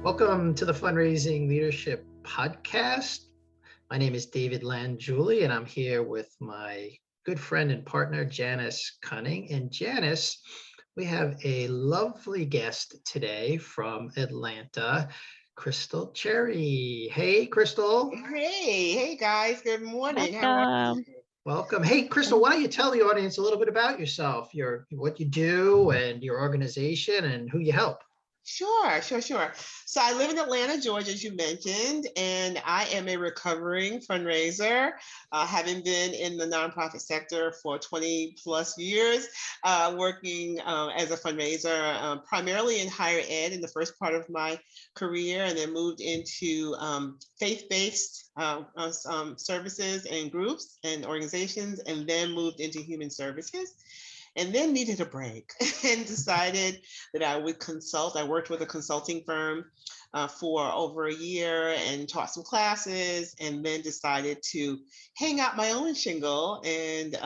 Welcome to the Fundraising Leadership Podcast. My name is David Landjuli, and I'm here with my good friend and partner, Janice Cunning. And Janice, we have a lovely guest today from Atlanta, Christal Cherry. Hey, Christal. Hey guys, good morning. How are you? Welcome. Hey, Christal, why don't you tell the audience a little bit about yourself, what you do and your organization and who you help? Sure. So I live in Atlanta, Georgia, as you mentioned, and I am a recovering fundraiser, having been in the nonprofit sector for 20 plus years, working as a fundraiser, primarily in higher ed in the first part of my career, and then moved into faith-based services and groups and organizations, and then moved into human services. And then needed a break and decided that I would consult. I worked with a consulting firm for over a year and taught some classes, and then decided to hang out my own shingle and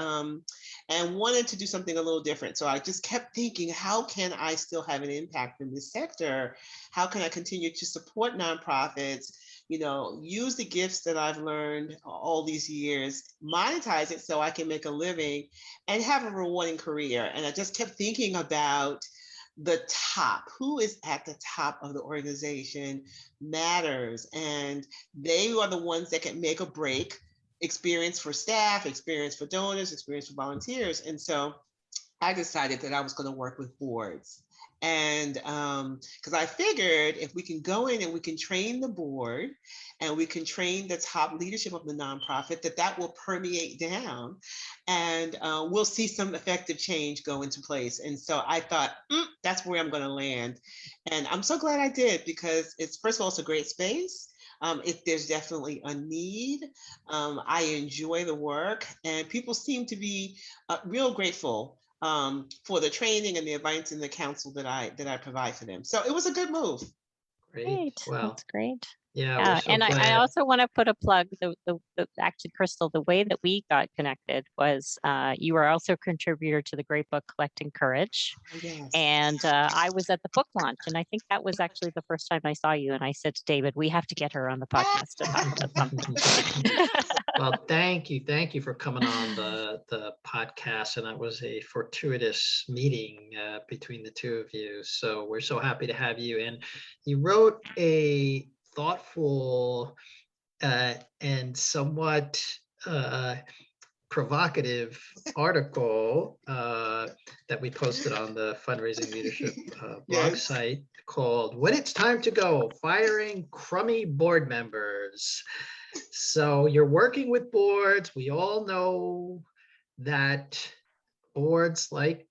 wanted to do something a little different. So I just kept thinking, how can I still have an impact in this sector? How can I continue to support nonprofits? Use the gifts that I've learned all these years, monetize it so I can make a living and have a rewarding career. And I just kept thinking about the top, who is at the top of the organization matters. And they are the ones that can make or break experience for staff, experience for donors, experience for volunteers. And so I decided that I was going to work with boards. And because I figured if we can go in and we can train the board and we can train the top leadership of the nonprofit, that will permeate down and we'll see some effective change go into place. And so I thought, that's where I'm going to land. And I'm so glad I did, because first of all, it's a great space. If there's definitely a need, I enjoy the work, and people seem to be real grateful for the training and the advice and the counsel that I provide for them. So it was a good move. Great. Well, that's great. Yeah, so and I also want to put a plug. Actually, Christal, the way that we got connected was you were also a contributor to the great book Collecting Courage. Yes. And I was at the book launch, and I think that was actually the first time I saw you. And I said to David, we have to get her on the podcast to talk about something. Well, thank you for coming on the podcast, and that was a fortuitous meeting between the two of you. So we're so happy to have you. And you wrote a thoughtful and somewhat provocative article that we posted on the Fundraising Leadership blog site called "When It's Time to Go, Firing Crummy Board Members." So you're working with boards. We all know that boards, like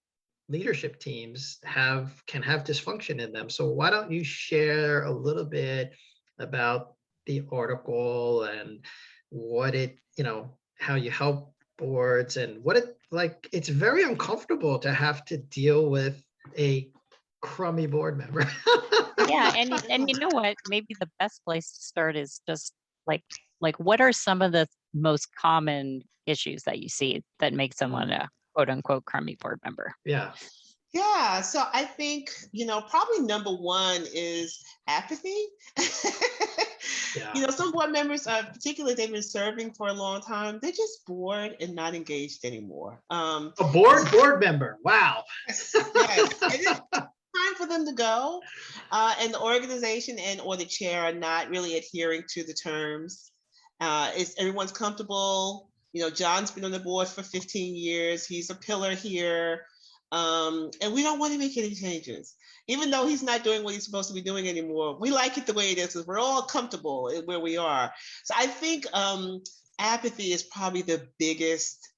leadership teams, can have dysfunction in them. So why don't you share a little bit about the article and what it, how you help boards and what it like. It's very uncomfortable to have to deal with a crummy board member. Yeah, and you know what? Maybe the best place to start is just like what are some of the most common issues that you see that make someone a quote unquote crummy board member? Yeah, so I think, probably number one is apathy. Some board members, particularly if they've been serving for a long time, they're just bored and not engaged anymore. A board member, wow. Yes. It is time for them to go, and the organization or the chair are not really adhering to the terms. Everyone's comfortable. John's been on the board for 15 years. He's a pillar here. And we don't want to make any changes. Even though he's not doing what he's supposed to be doing anymore, we like it the way it is because we're all comfortable where we are. So I think apathy is probably the biggest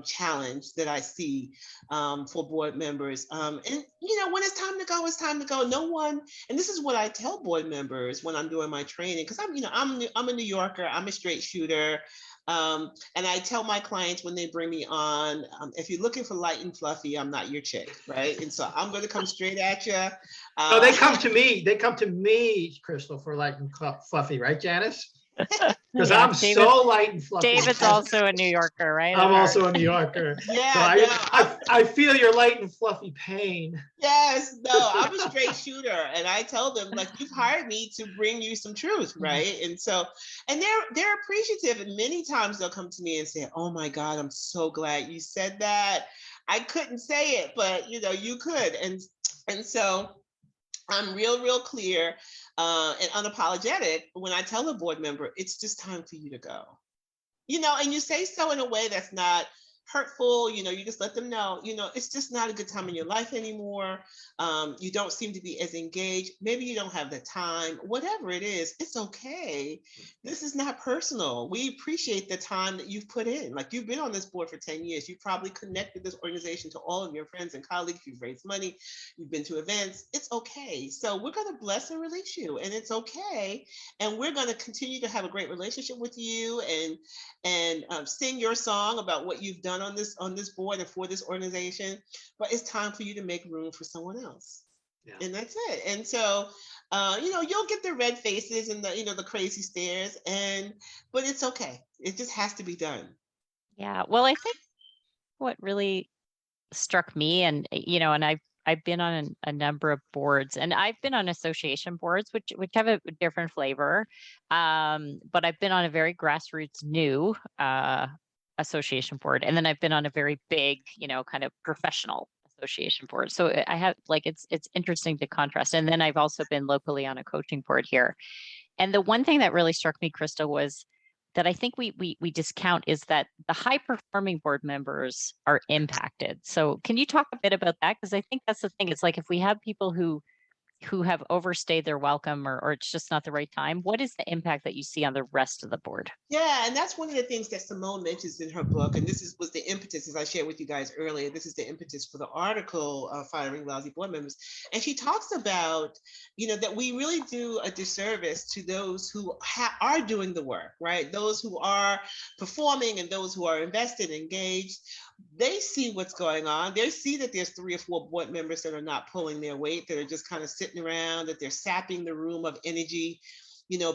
challenge that I see for board members. And when it's time to go, it's time to go. No one, and this is what I tell board members when I'm doing my training, because I'm a New Yorker, I'm a straight shooter. And I tell my clients when they bring me on, if you're looking for light and fluffy, I'm not your chick, right? And so I'm going to come straight at you. No, they come to me. They come to me, Christal, for light and fluffy, right, Janice? Because Yeah, I'm so light and fluffy. David's also a New Yorker, right? I'm at also heart? a New Yorker. So Yeah, no, I feel your light and fluffy pain. yes, no, I'm a straight shooter, and I tell them like you've hired me to bring you some truth, right? And so, and they're appreciative, and many times they'll come to me and say, "Oh my God, I'm so glad you said that. I couldn't say it, but you could," and so I'm real clear and unapologetic when I tell a board member, it's just time for you to go. And you say so in a way that's not hurtful. You just let them know, it's just not a good time in your life anymore. You don't seem to be as engaged. Maybe you don't have the time, whatever it is, it's okay. This is not personal. We appreciate the time that you've put in. Like, you've been on this board for 10 years. You've probably connected this organization to all of your friends and colleagues. You've raised money. You've been to events. It's okay. So we're going to bless and release you, and it's okay. And we're going to continue to have a great relationship with you, and sing your song about what you've done on this board and for this organization. But it's time for you to make room for someone else. Yeah. And that's it. And so, you'll get the red faces and the crazy stares, but it's okay. It just has to be done. Yeah. Well, I think what really struck me, and and I've been on a number of boards, and I've been on association boards, which have a different flavor. But I've been on a very grassroots new association board, and then I've been on a very big, kind of professional association board. So I have, like, it's interesting to contrast. And then I've also been locally on a coaching board here. And the one thing that really struck me, Crystal, was that I think we discount is that the high performing board members are impacted. So can you talk a bit about that? Because I think that's the thing. It's like, if we have people who have overstayed their welcome, or it's just not the right time, what is the impact that you see on the rest of the board? Yeah, and that's one of the things that Simone mentions in her book, and was the impetus, as I shared with you guys earlier. This is the impetus for the article, Firing Lousy Board Members. And she talks about, that we really do a disservice to those who are doing the work, right? Those who are performing and those who are invested, engaged. They see what's going on. They see that there's 3 or 4 board members that are not pulling their weight, that are just kind of sitting around, that they're sapping the room of energy,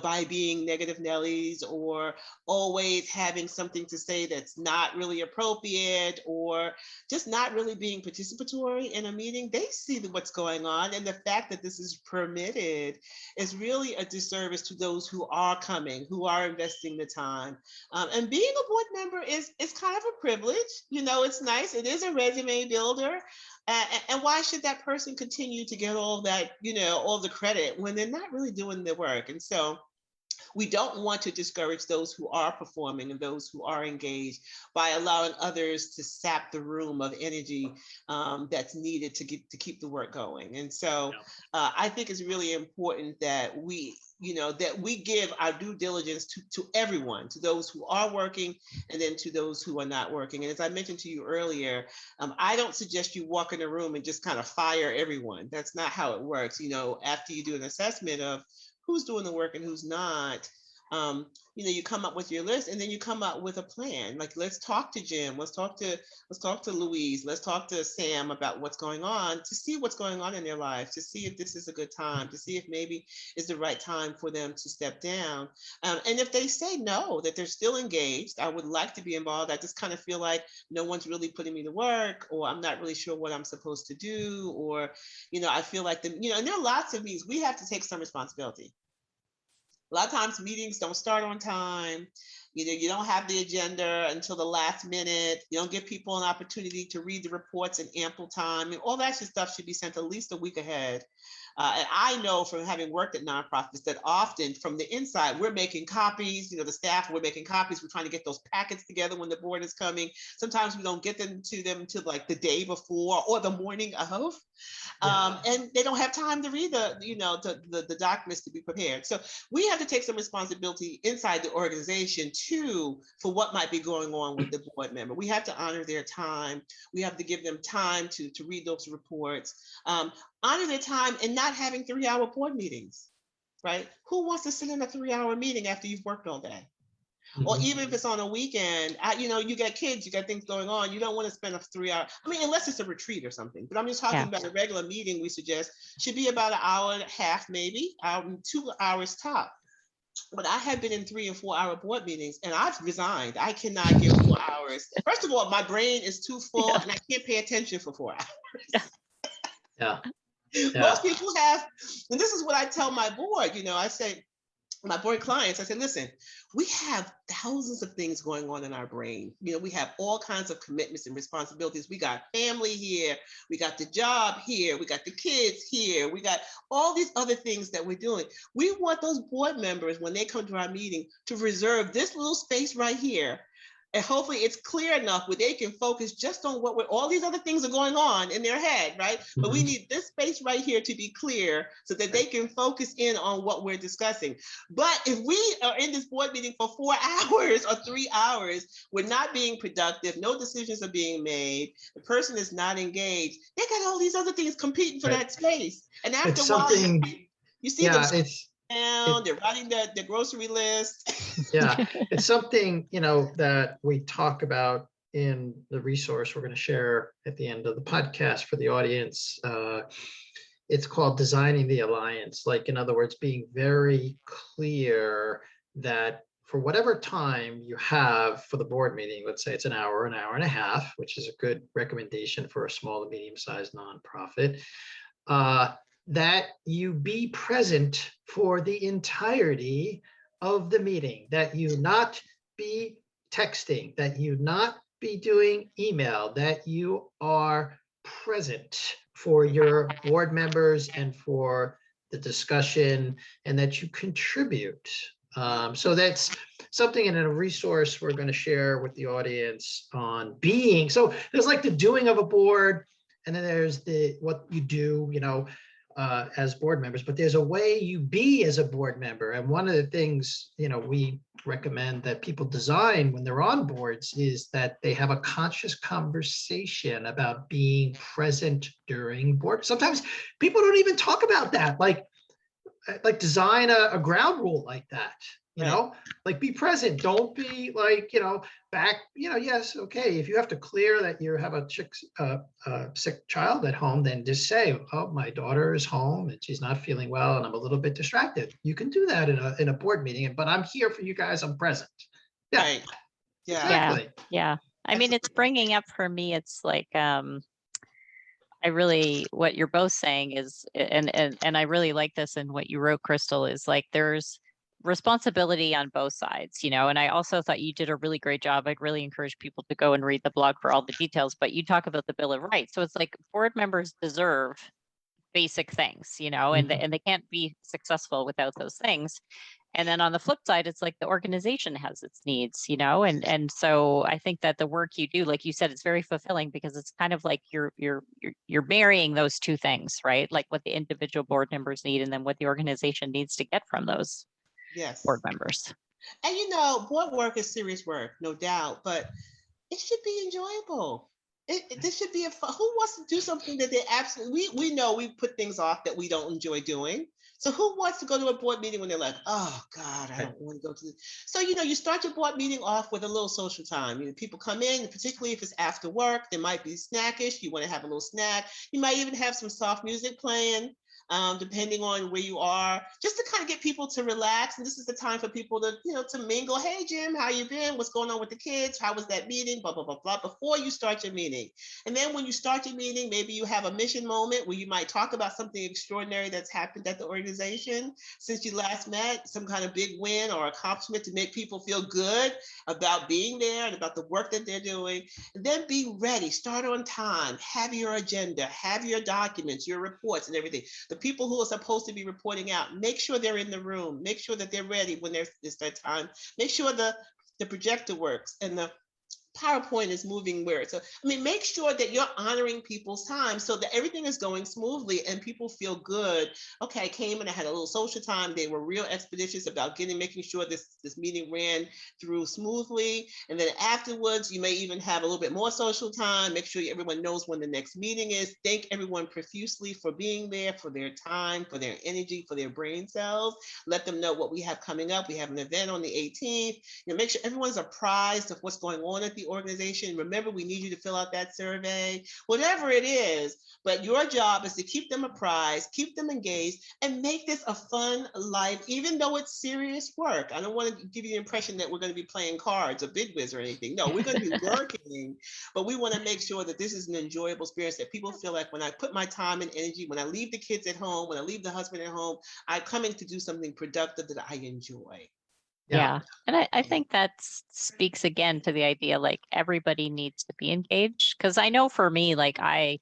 by being negative Nellies, or always having something to say that's not really appropriate, or just not really being participatory in a meeting. They see what's going on. And the fact that this is permitted is really a disservice to those who are coming, who are investing the time. And being a board member is kind of a privilege. It's nice. It is a resume builder. And why should that person continue to get all that, all the credit when they're not really doing the work? And so we don't want to discourage those who are performing and those who are engaged by allowing others to sap the room of energy that's needed to keep the work going. And so I think it's really important that we give our due diligence to everyone, to those who are working, and then to those who are not working. And as I mentioned to you earlier, I don't suggest you walk in a room and just kind of fire everyone. That's not how it works. After you do an assessment of who's doing the work and who's not, you come up with your list, and then you come up with a plan. Like, let's talk to Jim, let's talk to Louise, let's talk to Sam about what's going on, to see what's going on in their lives, to see if this is a good time, to see if maybe it's the right time for them to step down. And if they say no, that they're still engaged, I would like to be involved, I just kind of feel like no one's really putting me to work, or I'm not really sure what I'm supposed to do, or I feel like and there are lots of meetings we have to take some responsibility. A lot of times meetings don't start on time. You don't have the agenda until the last minute. You don't give people an opportunity to read the reports in ample time. And all that stuff should be sent at least a week ahead. And I know from having worked at nonprofits that often from the inside, we're making copies, the staff, we're making copies. We're trying to get those packets together when the board is coming. Sometimes we don't get them to like the day before or the morning of. And they don't have time to read the documents to be prepared. So we have to take some responsibility inside the organization too for what might be going on with the board member. We have to honor their time. We have to give them time to read those reports, honor their time, and not having 3-hour board meetings, right? Who wants to sit in a 3-hour meeting after you've worked all day? Or even if it's on a weekend, you got kids, you got things going on. You don't want to spend a 3-hour. I mean, unless it's a retreat or something. But I'm just talking about a regular meeting. We suggest should be about an hour and a half, maybe 2 hours top. but I have been in 3 and 4 hour board meetings, and I've resigned. I cannot give 4 hours. First of all, my brain is too full, Yeah. and I can't pay attention for 4 hours. Yeah. Yeah. Most people have, and this is what I tell my board. I say, my board clients, I said, listen, we have thousands of things going on in our brain. We have all kinds of commitments and responsibilities. We got family here, we got the job here, we got the kids here, we got all these other things that we're doing. We want those board members, when they come to our meeting, to reserve this little space right here. And hopefully it's clear enough where they can focus just on all these other things are going on in their head, right? But we need this space right here to be clear so that they can focus in on what we're discussing. But if we are in this board meeting for 4 hours or 3 hours, we're not being productive, no decisions are being made, the person is not engaged, they got all these other things competing for that space. And after It's a while, something, you see yeah, them down, they're writing the grocery list. yeah, it's something, that we talk about in the resource we're going to share at the end of the podcast for the audience. It's called Designing the Alliance. Like, in other words, being very clear that for whatever time you have for the board meeting, let's say it's an hour and a half, which is a good recommendation for a small to medium-sized nonprofit, that you be present for the entirety of the meeting, that you not be texting, that you not be doing email, that you are present for your board members and for the discussion, and that you contribute. So that's something in a resource we're going to share with the audience on being. So there's like the doing of a board, and then there's what you do, as board members, but there's a way you be as a board member. And one of the things, we recommend that people design when they're on boards is that they have a conscious conversation about being present during board. Sometimes people don't even talk about that, like design a ground rule like that. Like, be present. Don't be like, back, yes, okay. If you have to clear that you have a sick child at home, then just say, oh, my daughter is home and she's not feeling well and I'm a little bit distracted. You can do that in a board meeting, but I'm here for you guys. I'm present. Yeah. Right. Yeah. Exactly. Yeah. I mean, it's bringing up for me, it's like, what you're both saying is, and I really like this, and what you wrote, Christal, is like, there's responsibility on both sides, and I also thought you did a really great job. I'd really encourage people to go and read the blog for all the details, but you talk about the Bill of Rights. So it's like board members deserve basic things, and they can't be successful without those things. And then on the flip side, it's like the organization has its needs, and so I think that the work you do, like you said, it's very fulfilling because it's kind of like you're marrying those two things, right? Like what the individual board members need and then what the organization needs to get from those board members. And board work is serious work, no doubt, but it should be enjoyable. This should be who wants to do something that they absolutely, we know we put things off that we don't enjoy doing. So who wants to go to a board meeting when they're like, oh God, I don't want to go to this. So, you start your board meeting off with a little social time. People come in, particularly if it's after work, there might be snackish. You want to have a little snack. You might even have some soft music playing. Depending on where you are, just to kind of get people to relax. And this is the time for people to, to mingle. Hey, Jim, how you been? What's going on with the kids? How was that meeting? Blah, blah, blah, blah, before you start your meeting. And then when you start your meeting, maybe you have a mission moment where you might talk about something extraordinary that's happened at the organization since you last met, some kind of big win or accomplishment to make people feel good about being there and about the work that they're doing. And then be ready, start on time, have your agenda, have your documents, your reports and everything. The people who are supposed to be reporting out, make sure they're in the room, make sure that they're ready when it's their time, make sure the projector works and the PowerPoint is moving where. So, make sure that you're honoring people's time so that everything is going smoothly and people feel good. Okay, I came and I had a little social time. They were real expeditious about making sure this meeting ran through smoothly. And then afterwards, you may even have a little bit more social time. Make sure everyone knows when the next meeting is. Thank everyone profusely for being there, for their time, for their energy, for their brain cells. Let them know what we have coming up. We have an event on the 18th. Make sure everyone's apprised of what's going on at the the organization. Remember, we need you to fill out that survey, whatever it is. But your job is to keep them apprised, keep them engaged, and make this a fun life, even though it's serious work. I don't want to give you the impression that we're going to be playing cards or big whiz or anything. No, we're going to be working, but we want to make sure that this is an enjoyable experience, that people feel like when I put my time and energy, when I leave the kids at home, when I leave the husband at home, I'm coming to do something productive that I enjoy. Yeah. And I think that speaks again to the idea, like everybody needs to be engaged. Cause I know for me, like I've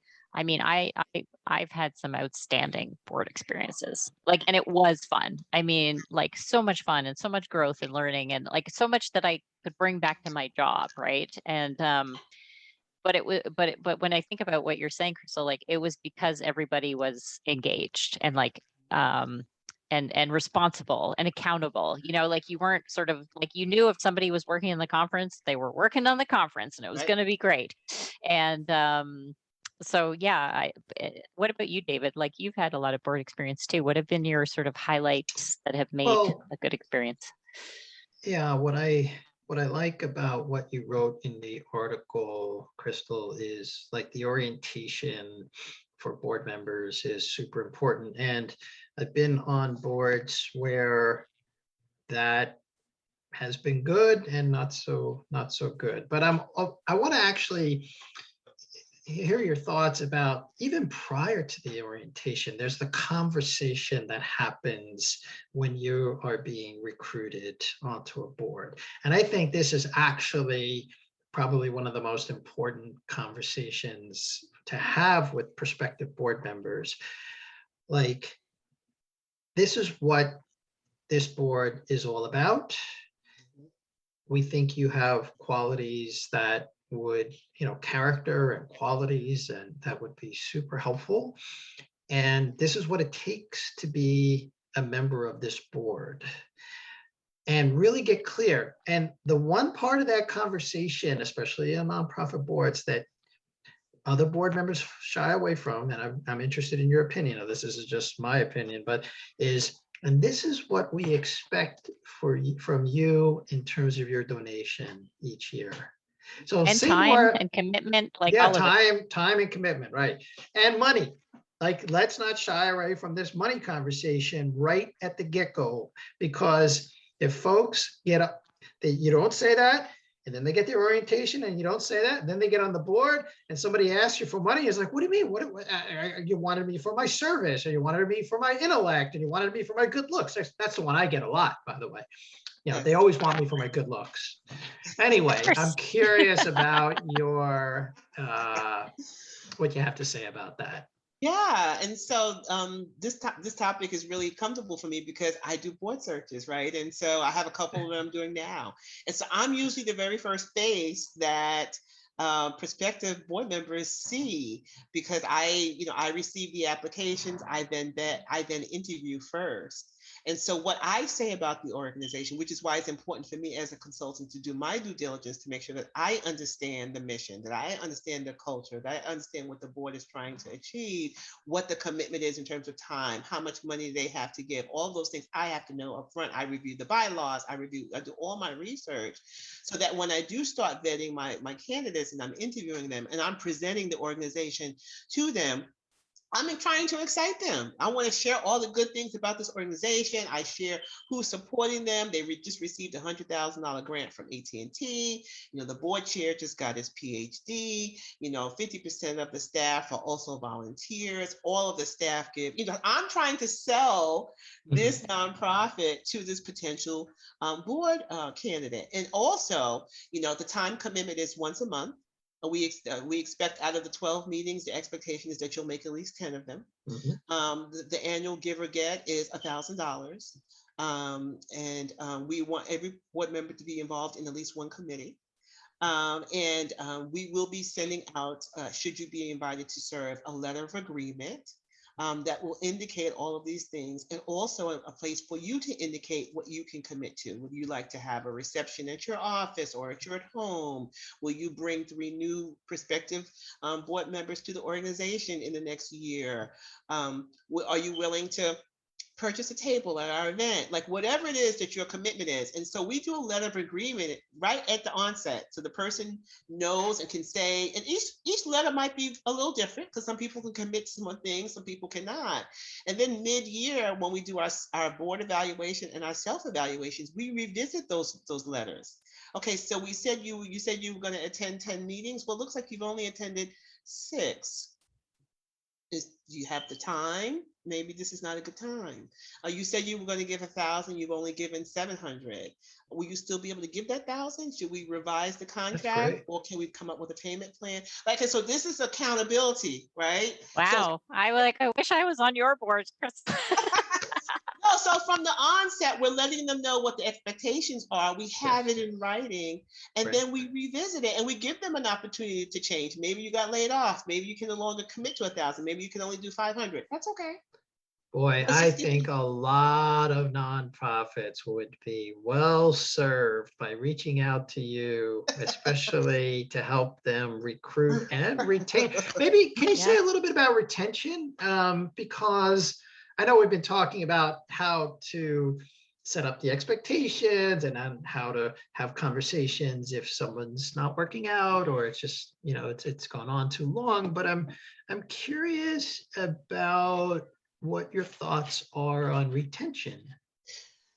had some outstanding board experiences, like, and it was fun. I mean, like so much fun and so much growth and learning and like so much that I could bring back to my job. Right. And, but it was, but when I think about what you're saying, Crystal, like it was because everybody was engaged and like, and responsible and accountable, you know, like you weren't sort of like, you knew if somebody was working in the conference, they were working on the conference and it was Right. going to be great. And so yeah, what about you, David? Like you've had a lot of board experience too. What have been your sort of highlights that have made Well, a good experience? yeah, what I like about what you wrote in the article, Crystal, is like the orientation for board members is super important. And I've been on boards where that has been good and not so good. But I want to actually hear your thoughts about even prior to the orientation. There's the conversation that happens when you are being recruited onto a board. And I think this is actually probably one of the most important conversations to have with prospective board members. Like, this is what this board is all about. We think you have qualities that would, character and qualities, and that would be super helpful. And this is what it takes to be a member of this board. And really get clear. And the one part of that conversation, especially on nonprofit boards, that other board members shy away from, and I'm interested in your opinion of this, is just my opinion, but and this is what we expect from you in terms of your donation each year. So And time and commitment, like all of it. Time and commitment, right? And money. Like, let's not shy away from this money conversation right at the get-go, because if folks get up, you don't say that, and then they get their orientation and you don't say that, and then they get on the board and somebody asks you for money. It's like, what do you mean? What you wanted me for my service, or you wanted me for my intellect, and you wanted me for my good looks? That's the one I get a lot, by the way. They always want me for my good looks. Anyway, I'm curious about your what you have to say about that. Yeah, and so this topic is really comfortable for me because I do board searches, right? And so I have a couple that I'm doing now, and so I'm usually the very first face that prospective board members see, because I receive the applications, I then interview first. And so what I say about the organization, which is why it's important for me as a consultant to do my due diligence to make sure that I understand the mission, that I understand the culture, that I understand what the board is trying to achieve, what the commitment is in terms of time, how much money they have to give, all those things I have to know up front. I review the bylaws, I do all my research, so that when I do start vetting my candidates and I'm interviewing them and I'm presenting the organization to them, I'm trying to excite them. I want to share all the good things about this organization. I share who's supporting them. They just received a $100,000 grant from AT&T. The board chair just got his PhD. 50% of the staff are also volunteers. All of the staff give. I'm trying to sell this nonprofit to this potential board candidate. And also, the time commitment is once a month. We expect out of the 12 meetings, the expectation is that you'll make at least 10 of them. The annual give or get is $1,000. And we want every board member to be involved in at least one committee. And we will be sending out, should you be invited to serve, a letter of agreement that will indicate all of these things, and also a place for you to indicate what you can commit to. Would you like to have a reception at your office or at your home? Will you bring 3 new prospective board members to the organization in the next year? Are you willing to purchase a table at our event, like whatever it is that your commitment is. And so we do a letter of agreement right at the onset. So the person knows and can say, and each letter might be a little different because some people can commit to some things, some people cannot. And then mid-year, when we do our board evaluation and our self-evaluations, we revisit those letters. Okay, so we said you said you were going to attend 10 meetings. Well, it looks like you've only attended 6. Do you have the time? Maybe this is not a good time. You said you were going to give 1,000. You've only given 700. Will you still be able to give that 1,000? Should we revise the contract, or can we come up with a payment plan? Like, so this is accountability, right? Wow. I wish I was on your board, Chris. No, so from the onset, we're letting them know what the expectations are. We have it in writing, and then we revisit it, and we give them an opportunity to change. Maybe you got laid off. Maybe you can no longer commit to 1,000. Maybe you can only do 500. That's okay. Boy, I think a lot of nonprofits would be well served by reaching out to you, especially to help them recruit and retain. Maybe can you say a little bit about retention? Because I know we've been talking about how to set up the expectations and on how to have conversations if someone's not working out, or it's just, it's gone on too long. But I'm curious about what your thoughts are on retention.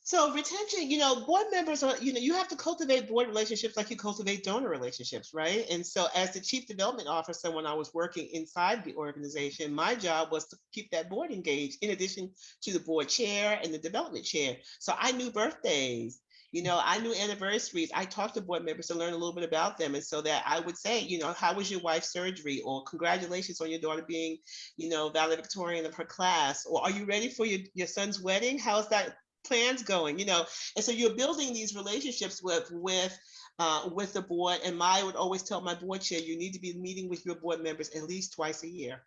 So retention, board members are, you have to cultivate board relationships like you cultivate donor relationships, right? And so as the chief development officer, when I was working inside the organization, my job was to keep that board engaged in addition to the board chair and the development chair. So I knew birthdays. I knew anniversaries. I talked to board members to learn a little bit about them. And so that I would say, how was your wife's surgery? Or congratulations on your daughter being, valedictorian of her class. Or are you ready for your son's wedding? How's that plans going? And so you're building these relationships with the board. And I would always tell my board chair, you need to be meeting with your board members at least twice a year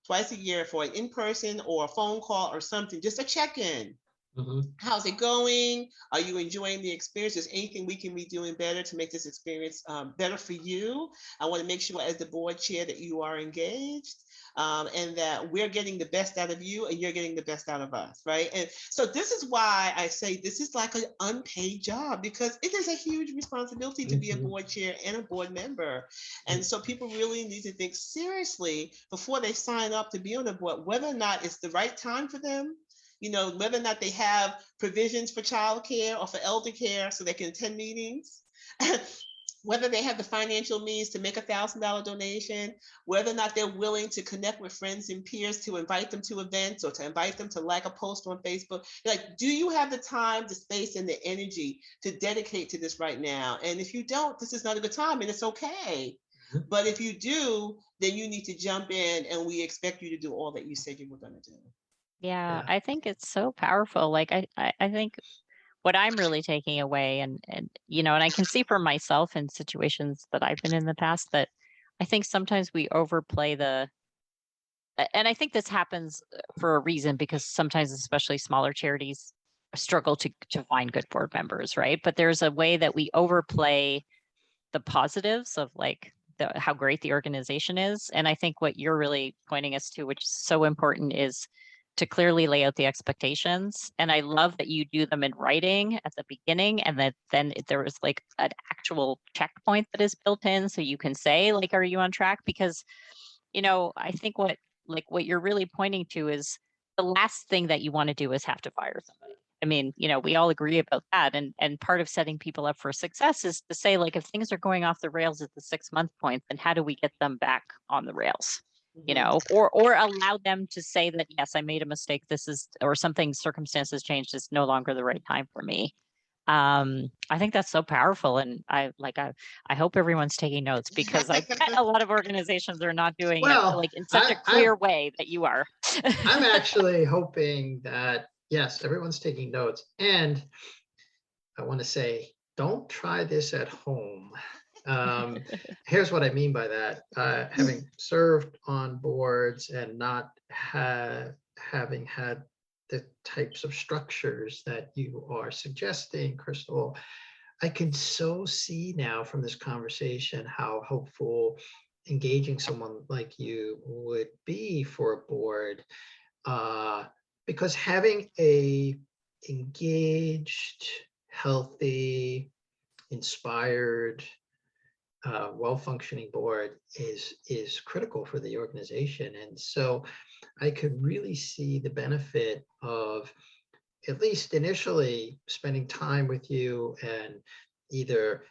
for an in-person or a phone call or something, just a check-in. Mm-hmm. How's it going? Are you enjoying the experience? Is anything we can be doing better to make this experience better for you? I want to make sure as the board chair that you are engaged and that we're getting the best out of you and you're getting the best out of us, right? And so this is why I say this is like an unpaid job, because it is a huge responsibility to be a board chair and a board member. And so people really need to think seriously before they sign up to be on the board, whether or not it's the right time for them, whether or not they have provisions for childcare or for elder care so they can attend meetings, whether they have the financial means to make $1,000 donation, whether or not they're willing to connect with friends and peers to invite them to events or to invite them to like a post on Facebook. Like, do you have the time, the space, and the energy to dedicate to this right now? And if you don't, this is not a good time, and it's okay. But if you do, then you need to jump in, and we expect you to do all that you said you were going to do. Yeah, I think it's so powerful. Like I think what I'm really taking away and and I can see for myself in situations that I've been in the past that I think sometimes we overplay and I think this happens for a reason, because sometimes especially smaller charities struggle to find good board members, right? But there's a way that we overplay the positives of like how great the organization is. And I think what you're really pointing us to, which is so important, is to clearly lay out the expectations. And I love that you do them in writing at the beginning, and that then there is like an actual checkpoint that is built in, so you can say like, are you on track? Because, I think what you're really pointing to is the last thing that you want to do is have to fire somebody. I mean, we all agree about that. And part of setting people up for success is to say, like, if things are going off the rails at the 6-month point, then how do we get them back on the rails? Or allow them to say that, yes, I made a mistake. This is, or something, circumstances changed. It's no longer the right time for me. I think that's so powerful. And I hope everyone's taking notes, because I bet a lot of organizations are not doing it like in such a clear way that you are. I'm actually hoping that, yes, everyone's taking notes. And I want to say, don't try this at home. Here's what I mean by that. Having served on boards and not having had the types of structures that you are suggesting, Christal, I can so see now from this conversation how helpful engaging someone like you would be for a board. because having a engaged, healthy, inspired, well-functioning board is critical for the organization. And so I could really see the benefit of, at least initially, spending time with you and either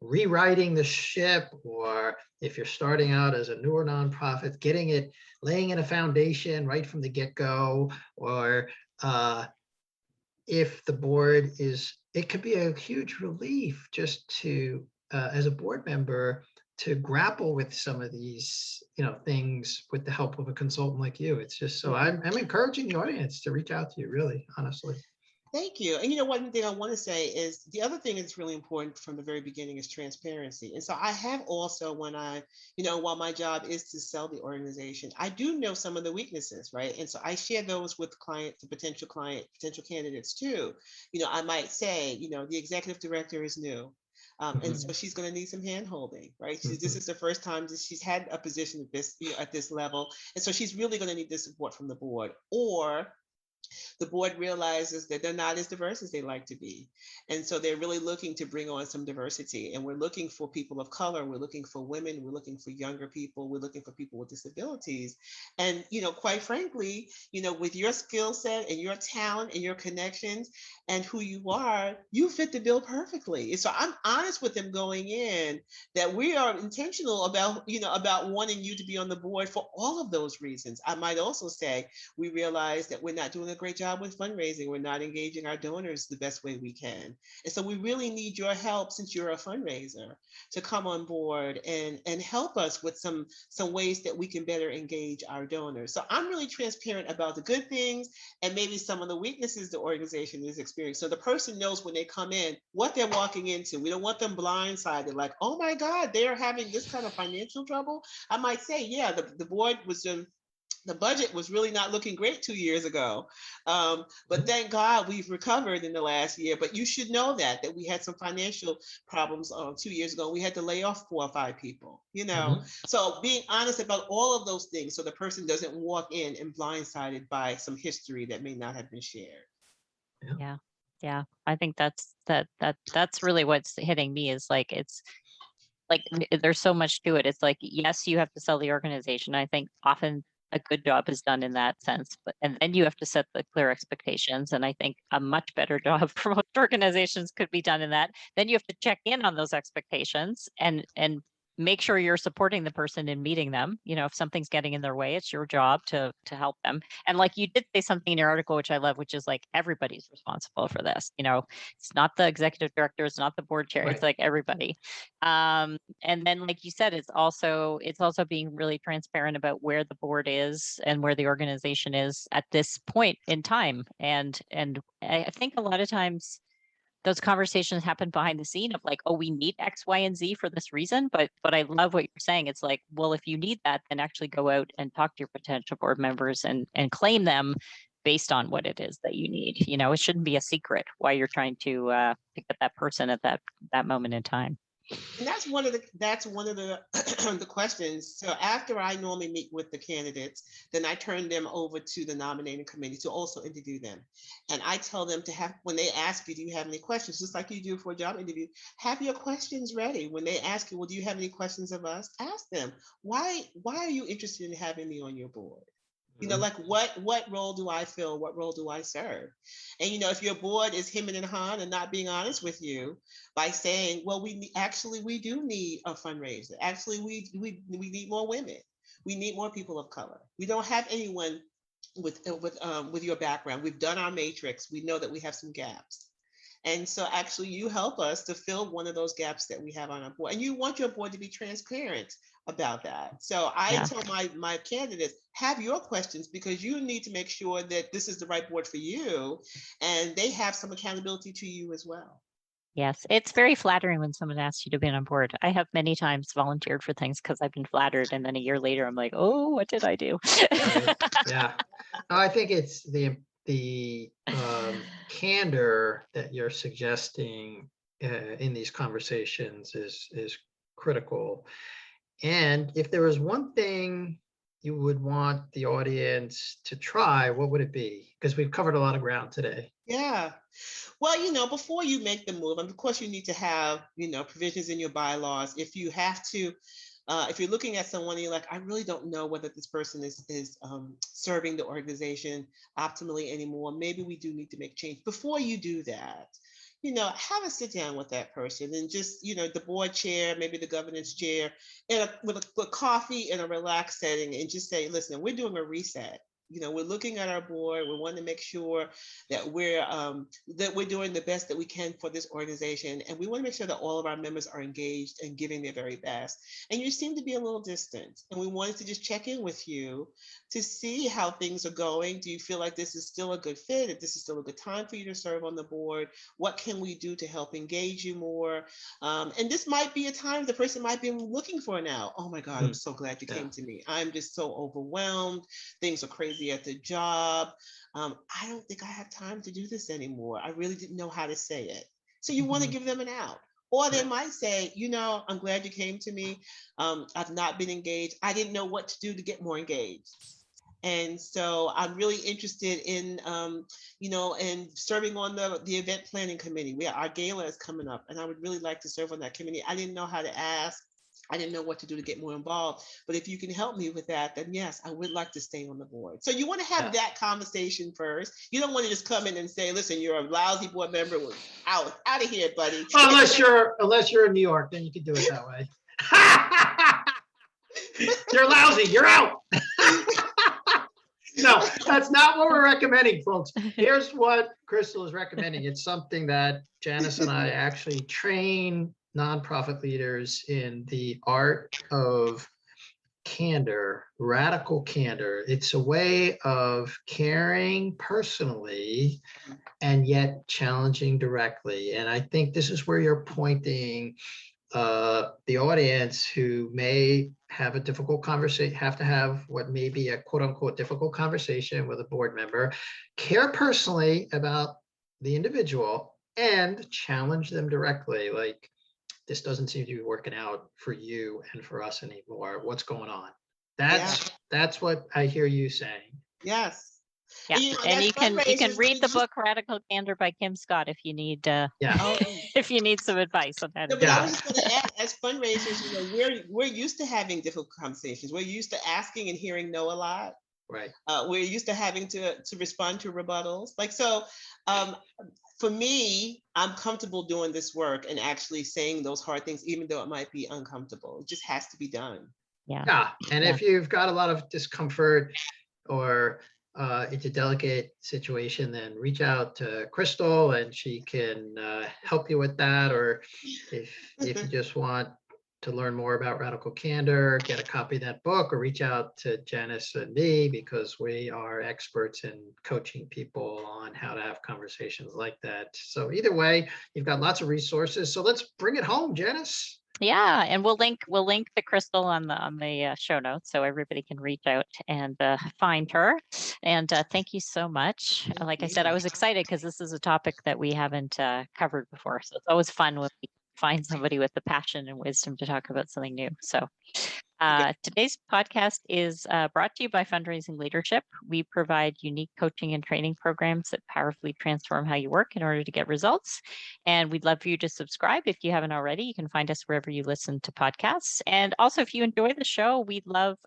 rewriting the ship, or if you're starting out as a newer nonprofit, laying in a foundation right from the get-go, or if the board it could be a huge relief just to, as a board member, to grapple with some of these, things with the help of a consultant like you. It's just, so I'm encouraging the audience to reach out to you, really, honestly. Thank you. And one thing I want to say is the other thing that's really important from the very beginning is transparency. And so I have also, while my job is to sell the organization, I do know some of the weaknesses, right? And so I share those with potential candidates too. I might say, the executive director is new. And so she's going to need some hand holding, right? This is the first time that she's had a position at this level. And so she's really going to need the support from the board. Or the board realizes that they're not as diverse as they like to be. And so they're really looking to bring on some diversity. And we're looking for people of color, we're looking for women, we're looking for younger people, we're looking for people with disabilities. And, quite frankly, with your skill set and your talent and your connections and who you are, you fit the bill perfectly. And so I'm honest with them going in that we are intentional about wanting you to be on the board for all of those reasons. I might also say, we realize that we're not doing a great job with fundraising. We're not engaging our donors the best way we can. And so we really need your help, since you're a fundraiser, to come on board and help us with some ways that we can better engage our donors. So I'm really transparent about the good things and maybe some of the weaknesses the organization is experiencing. So the person knows when they come in what they're walking into. We don't want them blindsided, like, oh my God, they're having this kind of financial trouble. I might say, yeah, the board was the budget was really not looking great 2 years ago. But thank God we've recovered in the last year. But you should know that we had some financial problems 2 years ago. We had to lay off 4 or 5 people, So being honest about all of those things, so the person doesn't walk in and blindsided by some history that may not have been shared. Yeah. I think that's really what's hitting me, is like, it's like, there's so much to it. It's like, yes, you have to sell the organization. I think often a good job is done in that sense, and then you have to set the clear expectations. And I think a much better job for most organizations could be done in that. Then you have to check in on those expectations and make sure you're supporting the person in meeting them. If something's getting in their way, it's your job to help them. And like you did say something in your article, which I love, which is like, everybody's responsible for this. It's not the executive director, it's not the board chair, it's like everybody. And then, like you said, it's also being really transparent about where the board is and where the organization is at this point in time. And I think a lot of times those conversations happen behind the scene of like, oh, we need X, Y, and Z for this reason. But I love what you're saying. It's like, well, if you need that, then actually go out and talk to your potential board members and claim them based on what it is that you need. It shouldn't be a secret why you're trying to get that person at that moment in time. And that's one of the the questions. So after I normally meet with the candidates, then I turn them over to the nominating committee to also interview them. And I tell them to have, when they ask you, do you have any questions? Just like you do for a job interview, have your questions ready. When they ask you, well, do you have any questions of us? Ask them, why are you interested in having me on your board? Like what role do I fill? What role do I serve? And if your board is hemming and hawing and not being honest with you by saying, well, we do need a fundraiser. Actually, we need more women. We need more people of color. We don't have anyone with your background. We've done our matrix. We know that we have some gaps. And so actually you help us to fill one of those gaps that we have on our board. And you want your board to be transparent about that. So I tell my candidates, have your questions, because you need to make sure that this is the right board for you, and they have some accountability to you as well. Yes, it's very flattering when someone asks you to be on board. I have many times volunteered for things because I've been flattered, and then a year later I'm like, oh, what did I do? Right. Yeah, I think it's the candor that you're suggesting in these conversations is critical. And if there was one thing you would want the audience to try, what would it be? Because we've covered a lot of ground today. Yeah. Well, before you make the move, and of course you need to have, provisions in your bylaws. If you have to, if you're looking at someone and you're like, I really don't know whether this person is serving the organization optimally anymore, maybe we do need to make change. Before you do that, have a sit down with that person and just, the board chair, maybe the governance chair, and with coffee in a relaxed setting, and just say, listen, we're doing a reset. We're looking at our board. We want to make sure that we're doing the best that we can for this organization, and we want to make sure that all of our members are engaged and giving their very best. And you seem to be a little distant, and we wanted to just check in with you to see how things are going. Do you feel like this is still a good fit? If this is still a good time for you to serve on the board? What can we do to help engage you more? And this might be a time the person might be looking for now. Oh my God, I'm so glad you came to me. I'm just so overwhelmed. Things are crazy at the job. I don't think I have time to do this anymore. I really didn't know how to say it. So you want to give them an out. Or they might say, I'm glad you came to me. I've not been engaged. I didn't know what to do to get more engaged. And so I'm really interested in, and serving on the event planning committee. Our gala is coming up, and I would really like to serve on that committee. I didn't know how to ask. I didn't know what to do to get more involved. But if you can help me with that, then yes, I would like to stay on the board. So you want to have that conversation first. You don't want to just come in and say, listen, you're a lousy board member. Out of here, buddy. Well, unless you're in New York, then you can do it that way. You're lousy. You're out. No, that's not what we're recommending, folks. Here's what Christal is recommending. It's something that Janice and I actually train nonprofit leaders in the art of candor, radical candor. It's a way of caring personally and yet challenging directly. And I think this is where you're pointing the audience who may have a difficult conversation, have to have what may be a quote unquote difficult conversation with a board member, care personally about the individual and challenge them directly. Like, this doesn't seem to be working out for you and for us anymore. What's going on? That's what I hear you saying. Yes. Yeah, and you can read the book Radical Candor by Kim Scott if you need if you need some advice on that. No, but I was just going to add, as fundraisers, we're used to having difficult conversations. We're used to asking and hearing no a lot. Right. We're used to having to respond to rebuttals. For me, I'm comfortable doing this work and actually saying those hard things, even though it might be uncomfortable. It just has to be done. Yeah. And if you've got a lot of discomfort or it's a delicate situation, then reach out to Christal and she can help you with that. Or if you just want to learn more about Radical Candor, get a copy of that book, or reach out to Janice and me, because we are experts in coaching people on how to have conversations like that. So either way, you've got lots of resources. So let's bring it home, Janice. Yeah, and we'll link the Christal on the show notes so everybody can reach out and find her. And thank you so much. Like I said, I was excited because this is a topic that we haven't covered before. So it's always fun when we find somebody with the passion and wisdom to talk about something new. So today's podcast is brought to you by Fundraising Leadership. We provide unique coaching and training programs that powerfully transform how you work in order to get results. And we'd love for you to subscribe if you haven't already. You can find us wherever you listen to podcasts. And also, if you enjoy the show, we'd love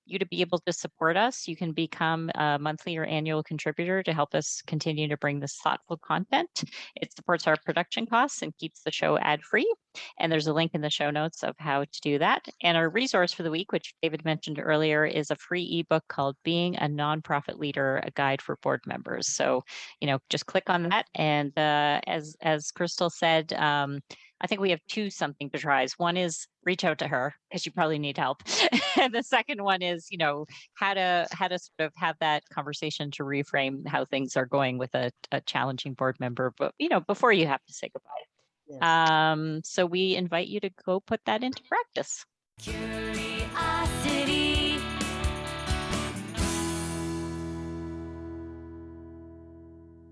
you to be able to support us. You can become a monthly or annual contributor to help us continue to bring this thoughtful content. It supports our production costs and keeps the show ad-free. And there's a link in the show notes of how to do that. And our resource for the week, which David mentioned earlier, is a free ebook called Being a Nonprofit Leader, a Guide for Board Members. So, just click on that. And as Christal said, I think we have something to try. One is reach out to her because you probably need help. And the second one is, how to sort of have that conversation to reframe how things are going with a challenging board member, but, before you have to say goodbye. Yes. So we invite you to go put that into practice.